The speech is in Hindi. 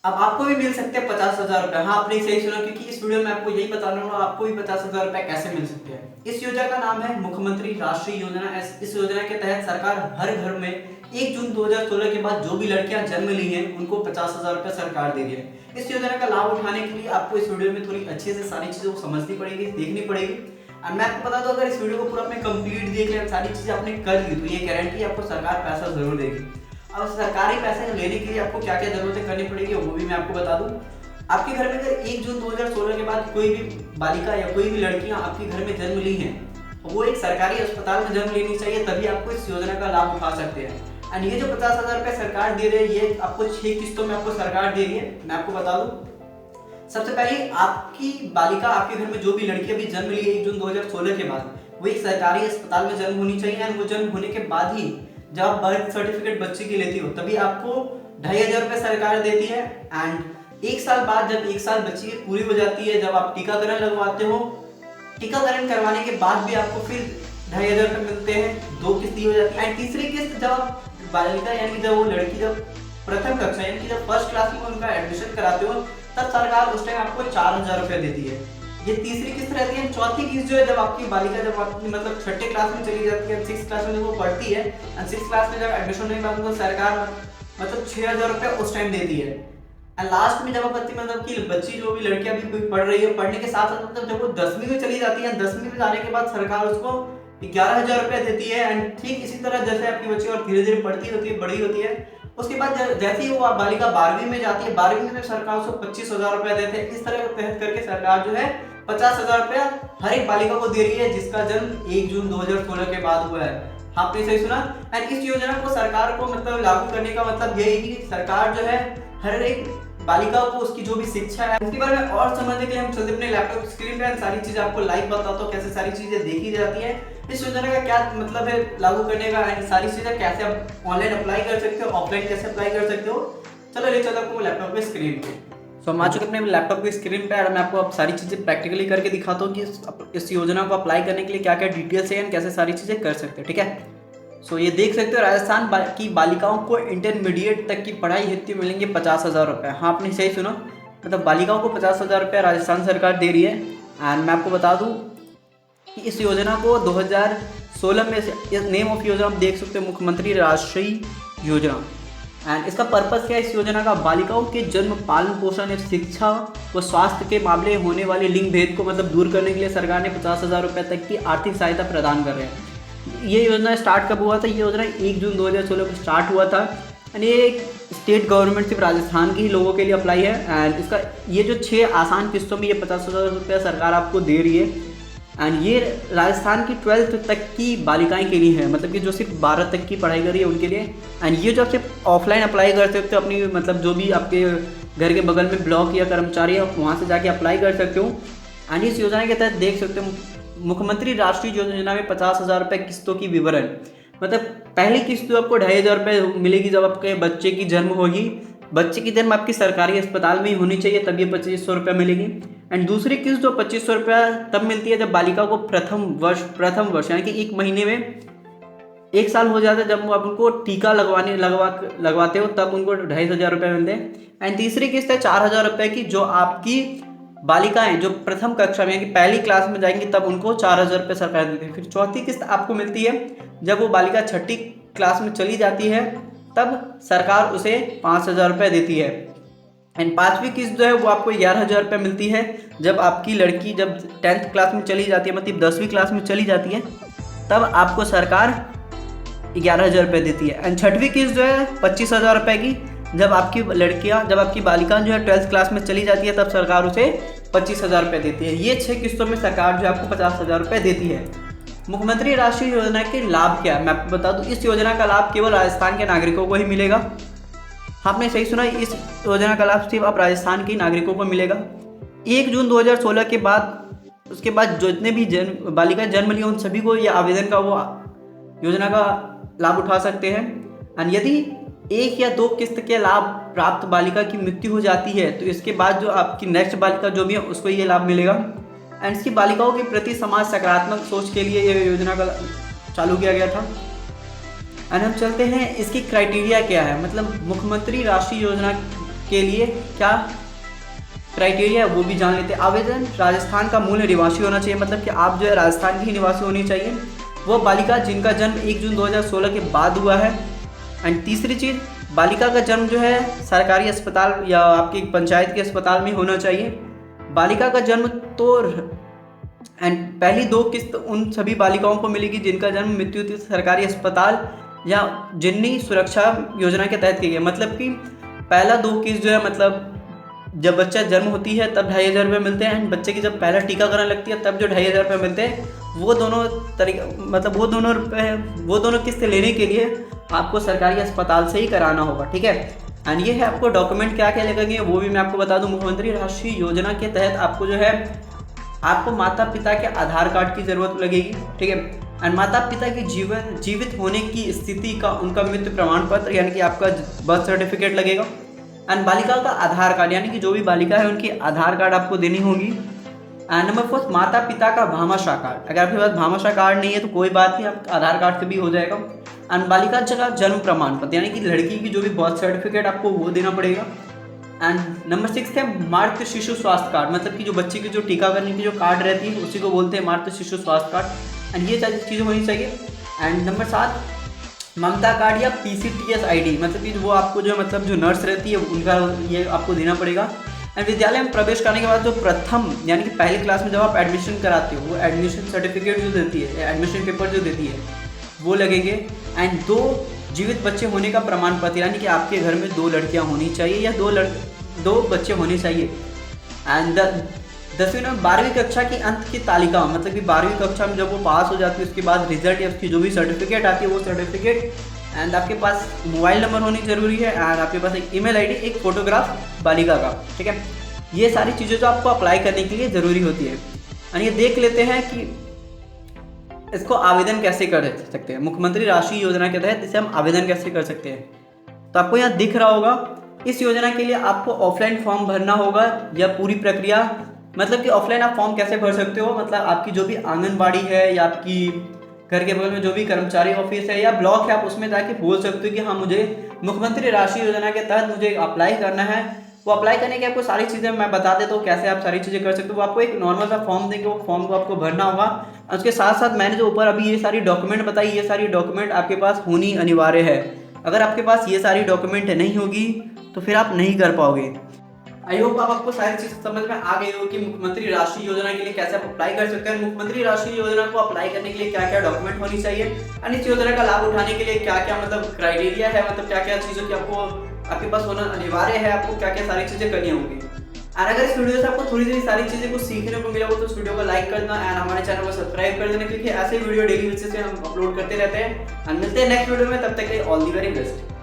अब आपको भी मिल सकते हैं 50,000 रुपए। हाँ, आपने सही सुना, क्योंकि इस वीडियो में आपको यही बताने वाला हूँ आपको भी 50,000 रुपए कैसे मिल सकते हैं। इस योजना का नाम है मुख्यमंत्री राष्ट्रीय योजना। इस योजना के तहत सरकार हर घर में 1 जून 2016 के बाद जो भी लड़कियां जन्म ली हैं उनको 50,000 रुपए सरकार दे रही है। इस योजना का लाभ उठाने के लिए आपको इस वीडियो में थोड़ी अच्छे से सारी चीजों को समझनी पड़ेगी, देखनी पड़ेगी। और मैं आपको बता दूं, अगर इस वीडियो को पूरा आपने कंप्लीट देख लिया, सारी चीजें आपने कर ली, तो ये गारंटी आपको सरकार पैसा जरूर देगी। अब सरकारी पैसे लेने के लिए आपको क्या क्या जरूरतें करनी पड़ेगी वो भी मैं आपको बता दूं। आपके घर में अगर 1 जून 2016 के बाद कोई भी बालिका या कोई भी लड़कियां आपके घर में जन्म ली हैं, तो वो एक सरकारी अस्पताल में जन्म लेनी चाहिए, तभी आपको इस योजना का लाभ उठा सकते हैं। एंड ये जो 50,000 रुपए सरकार दे रही है, ये आपको 6 किस्तों में आपको सरकार दे रही है। मैं आपको बता दूं, सबसे पहले आपकी बालिका, आपके घर में जो भी लड़की अभी जन्म ली है 1 जून 2016 के बाद, वो एक सरकारी अस्पताल में जन्म होनी चाहिए। एंड वो जन्म होने के बाद ही जब आप बर्थ सर्टिफिकेट बच्चे की लेती हो, तभी आपको 2,500 रुपए सरकार देती है। एंड 1 साल बाद, जब 1 साल बच्ची की पूरी हो जाती है, जब आप टीकाकरण लगवाते हो, टीकाकरण करवाने के बाद भी आपको फिर 2,500 रुपए मिलते हैं। 2 किस्त हो जाती है। एंड तीसरी किस्त जब आप बालिका यानी कि जब वो लड़की जब प्रथम कक्षा यानी कि जब फर्स्ट क्लास में उनका एडमिशन कराते हो, तब सरकार उस टाइम आपको 4,000 रुपए देती है। ये तीसरी किस्त रहती है। चौथी किस्त जो है, जब आपकी बालिका जब आपकी मतलब छठे क्लास में चली जाती है, 6 क्लास में जब वो पढ़ती है, एंड 6 क्लास में जब एडमिशन होने के बाद उनको सरकार मतलब 6,000 रुपए उस टाइम देती है। एंड लास्ट में जब आप मतलब कि बच्ची जो भी लड़की अभी पढ़ रही है, पढ़ने के साथ साथ मतलब जब वो 10वीं में चली जाती है, 10वीं में जाने के बाद सरकार उसको 11,000 रुपए देती है। एंड ठीक इसी तरह जैसे आपकी बच्ची और धीरे धीरे पढ़ती होती है, बड़ी होती है, उसके बाद जैसे ही वो बालिका 12वीं में जाती है, 12वीं में सरकार उसको 25,000 रुपए देते हैं। इस तरह के तहत करके सरकार जो है 50,000 रुपया हर एक बालिका को दे रही है जिसका जन्म 1 जून 2016 के बाद हुआ है। आपने सही सुना। एंड इस योजना को सरकार को मतलब लागू करने का मतलब यही है कि सरकार जो है हर एक बालिका को उसकी जो भी शिक्षा है उसके बारे में और समझने के लिए हम चलते अपने लैपटॉप स्क्रीन पे, सारी चीजें आपको लाइव बताता हूँ कैसे सारी चीजें देखी जाती है। इस योजना का क्या मतलब है लागू करने का, एंड सारी चीजें कैसे आप ऑनलाइन अप्लाई कर सकते हो, ऑफलाइन कैसे अप्लाई कर सकते हो। चलो ले चलो आपको लैपटॉप के स्क्रीन पे। सो हम आ चुके अपने लैपटॉप की स्क्रीन पे, और मैं आपको अब सारी चीजें प्रैक्टिकली करके दिखाता हूँ कि इस योजना को अप्लाई करने के लिए क्या क्या डिटेल्स है एंड कैसे सारी चीजें कर सकते हैं। ठीक है, सो ये देख सकते हो, राजस्थान की बालिकाओं को इंटरमीडिएट तक की पढ़ाई हेतु मिलेंगे 50,000 रुपये। हाँ, आपने सही सुना, मतलब बालिकाओं को 50,000 रुपये राजस्थान सरकार दे रही है। एंड मैं आपको बता दूं कि इस योजना को 2016 में, नेम ऑफ योजना आप देख सकते हो, मुख्यमंत्री राष्ट्रीय योजना। एंड इसका पर्पस क्या है इस योजना का? बालिकाओं के जन्म, पालन पोषण एवं शिक्षा व स्वास्थ्य के मामले होने वाले लिंग भेद को मतलब दूर करने के लिए सरकार ने 50,000 रुपये तक की आर्थिक सहायता प्रदान कर रहे हैं। ये योजना स्टार्ट कब हुआ था? ये योजना 1 जून 2016 को स्टार्ट हुआ था। एंड ये एक स्टेट गवर्नमेंट सिर्फ राजस्थान के ही लोगों के लिए अप्लाई है। एंड इसका ये जो 6 आसान किस्तों में ये 50,000 रुपया सरकार आपको दे रही है। एंड ये राजस्थान की 12th तक की बालिकाएं के लिए है, मतलब कि जो सिर्फ 12 तक की पढ़ाई कर रही है उनके लिए। एंड ये जो आप सिर्फ ऑफलाइन अप्लाई कर सकते हो, अपनी मतलब जो भी आपके घर के बगल में ब्लॉक या कर्मचारी है, वहाँ से जाके अप्लाई कर सकते हो। एंड इस योजना के तहत देख सकते हो, मुख्यमंत्री राष्ट्रीय योजना में 50,000 रुपये किस्तों की विवरण, मतलब पहली किस्त तो आपको 2,500 रुपये मिलेगी जब आपके बच्चे की जन्म होगी। बच्चे की जन्म आपकी सरकारी अस्पताल में ही होनी चाहिए, तब ये 2,500 रुपये मिलेगी। एंड दूसरी किस्त जो 2,500 रुपया तब मिलती है जब बालिका को प्रथम वर्ष यानी कि 1 महीने में 1 साल हो जाता है, जब आप उनको टीका लगवाते हो, तब उनको 2,500 रुपये मिलते हैं। एंड तीसरी किस्त है 4,000 रुपये की, जो आपकी बालिकाएं जो प्रथम कक्षा में यानी कि पहली क्लास में जाएंगी तब उनको 4,000 रुपये सरकार देती है। फिर चौथी किस्त आपको मिलती है जब वो बालिका छठी क्लास में चली जाती है, तब सरकार उसे 5,000 रुपये देती है। एंड पांचवी किस्त जो है वो आपको 11,000 रुपये मिलती है जब आपकी लड़की जब 10th क्लास में चली जाती है, मतलब 10वीं क्लास में चली जाती है, तब आपको सरकार 11,000 रुपये देती है। एंड छठवीं किस्त जो है 25,000 रुपये की, जब आपकी बालिका जो है 12th क्लास में चली जाती है, तब सरकार उसे 25,000 रुपये देती है। ये 6 किस्तों में सरकार जो आपको 50,000 रुपये देती है। मुख्यमंत्री राष्ट्रीय योजना के लाभ क्या है मैं आपको बता दूं। इस योजना का लाभ केवल राजस्थान के नागरिकों को ही मिलेगा। आपने सही सुना, इस योजना का लाभ सिर्फ आप राजस्थान के नागरिकों को मिलेगा। 1 जून 2016 के बाद उसके बाद जितने भी बालिकाएं जन्म ली उन सभी को यह आवेदन का वो योजना का लाभ उठा सकते हैं। और यदि 1 या 2 किस्त के लाभ प्राप्त बालिका की मृत्यु हो जाती है, तो इसके बाद जो आपकी नेक्स्ट बालिका जो भी है उसको ये लाभ मिलेगा। एंड इसकी बालिकाओं के प्रति समाज सकारात्मक सोच के लिए यह योजना का चालू किया गया था। एंड हम चलते हैं इसकी क्राइटेरिया क्या है, मतलब मुख्यमंत्री राष्ट्रीय योजना के लिए क्या क्राइटेरिया है वो भी जान लेते हैं। आवेदन राजस्थान का मूल निवासी होना चाहिए, मतलब कि आप जो है राजस्थान की ही निवासी होनी चाहिए। वो बालिका जिनका जन्म 1 जून 2016 के बाद हुआ है। एंड तीसरी चीज़, बालिका का जन्म जो है सरकारी अस्पताल या आपकी पंचायत के अस्पताल में होना चाहिए। बालिका का जन्म तो एंड पहली 2 किस्त उन सभी बालिकाओं को मिलेगी जिनका जन्म मृत्यु सरकारी अस्पताल या जननी सुरक्षा योजना के तहत की गई। मतलब कि पहला 2 किस्त जो है, मतलब जब बच्चा जन्म होती है तब 2500 रुपये मिलते हैं, एंड बच्चे की जब पहला टीकाकरण लगती है तब जो 2500 रुपये मिलते हैं, वो दोनों तरीका मतलब वो दोनों किस्त लेने के लिए आपको सरकारी अस्पताल से ही कराना होगा, ठीक है। एंड ये है आपको डॉक्यूमेंट क्या क्या लगेंगे वो भी मैं आपको बता दूं। मुख्यमंत्री राष्ट्रीय योजना के तहत आपको जो है आपको माता पिता के आधार कार्ड की ज़रूरत लगेगी, ठीक है। एंड माता पिता की जीवित होने की स्थिति का उनका मृत्यु प्रमाण पत्र यानी कि आपका बर्थ सर्टिफिकेट लगेगा। एंड बालिका का आधार कार्ड यानी कि जो भी बालिका है उनकी आधार कार्ड आपको देनी होगी। एंड नंबर 4, माता पिता का भामाशाह कार्ड। अगर आपके पास भामाशाह कार्ड नहीं है तो कोई बात नहीं, आपका आधार कार्ड से भी हो जाएगा। एंड बालिका का जन्म प्रमाण पत्र यानी कि लड़की की जो भी बर्थ सर्टिफिकेट आपको वो देना पड़ेगा। एंड नंबर 6 है मातृ शिशु स्वास्थ्य कार्ड, मतलब कि जो बच्चे की जो टीकाकरण की जो कार्ड रहती है उसी को बोलते हैं मातृ शिशु स्वास्थ्य कार्ड। एंड ये सारी चीज़ें होनी चाहिए। एंड नंबर 7, ममता कार्ड या PCTS ID, मतलब कि वो आपको जो मतलब जो नर्स रहती है उनका ये आपको देना पड़ेगा। एंड विद्यालय में प्रवेश करने के बाद जो प्रथम यानी कि पहली क्लास में जब आप एडमिशन कराते हो वो एडमिशन सर्टिफिकेट जो देती है, एडमिशन पेपर जो देती है वो लगेंगे। एंड 2 जीवित बच्चे होने का प्रमाण पत्र यानी कि आपके घर में 2 लड़कियां होनी चाहिए या 2 बच्चे होने चाहिए। एंड 10वीं में 12वीं कक्षा की अंत की तालिका, मतलब कि 12वीं कक्षा में जब वो पास हो जाती है उसके बाद रिजल्ट या उसकी जो भी सर्टिफिकेट आती है वो सर्टिफिकेट। एंड आपके पास मोबाइल नंबर होनी जरूरी है। एंड आपके पास एक ईमेल ID, एक फोटोग्राफ बालिका का, ठीक है। ये सारी चीज़ें जो आपको अप्लाई करने के लिए ज़रूरी होती है। और ये देख लेते हैं कि इसको आवेदन कैसे कर सकते हैं। मुख्यमंत्री राष्ट्रीय योजना के तहत इसे हम आवेदन कैसे कर सकते हैं। तो आपको यहाँ दिख रहा होगा, इस योजना के लिए आपको ऑफलाइन फॉर्म भरना होगा या पूरी प्रक्रिया, मतलब कि ऑफलाइन आप फॉर्म कैसे भर सकते हो, मतलब आपकी जो भी आंगनबाड़ी है या आपकी घर के बगल में जो भी कर्मचारी ऑफिस है या ब्लॉक है, आप उसमें जाके बोल सकते हो कि हाँ मुझे मुख्यमंत्री राष्ट्रीय योजना के तहत मुझे अप्लाई करना है। वो अप्लाई करने के आपको सारी चीज़ें मैं बता देता हूँ कैसे आप सारी चीज़ें कर सकते हो। वो आपको एक नॉर्मल सा फॉर्म देंगे, वो फॉर्म को आपको भरना होगा। उसके साथ साथ मैंने जो ऊपर अभी ये सारी डॉक्यूमेंट बताई, ये सारी डॉक्यूमेंट आपके पास होनी अनिवार्य है। अगर आपके पास ये सारी डॉक्यूमेंट नहीं होगी तो फिर आप नहीं कर पाओगे। आई होप आपको सारी चीज़ समझ में आ गई हो कि मुख्यमंत्री राष्ट्रीय योजना के लिए कैसे आप अप्लाई कर सकते हैं। मुख्यमंत्री राष्ट्रीय योजना को अप्लाई करने के लिए क्या क्या डॉक्यूमेंट होनी चाहिए और इस योजना का लाभ उठाने के लिए क्या क्या मतलब क्राइटेरिया है, मतलब क्या क्या चीज़ों की आपके पास होना अनिवार्य है, आपको क्या क्या सारी चीज़ें करनी होंगी। और अगर इस वीडियो से आपको थोड़ी सी सारी चीज़ें कुछ सीखने को मिला हो तो इस वीडियो को लाइक कर देना एंड हमारे चैनल को सब्सक्राइब कर देना, क्योंकि ऐसे वीडियो डेली बेसिस पे हम अपलोड करते रहते हैं। और मिलते हैं नेक्स्ट वीडियो में, तब तक के लिए ऑल दी वेरी बेस्ट।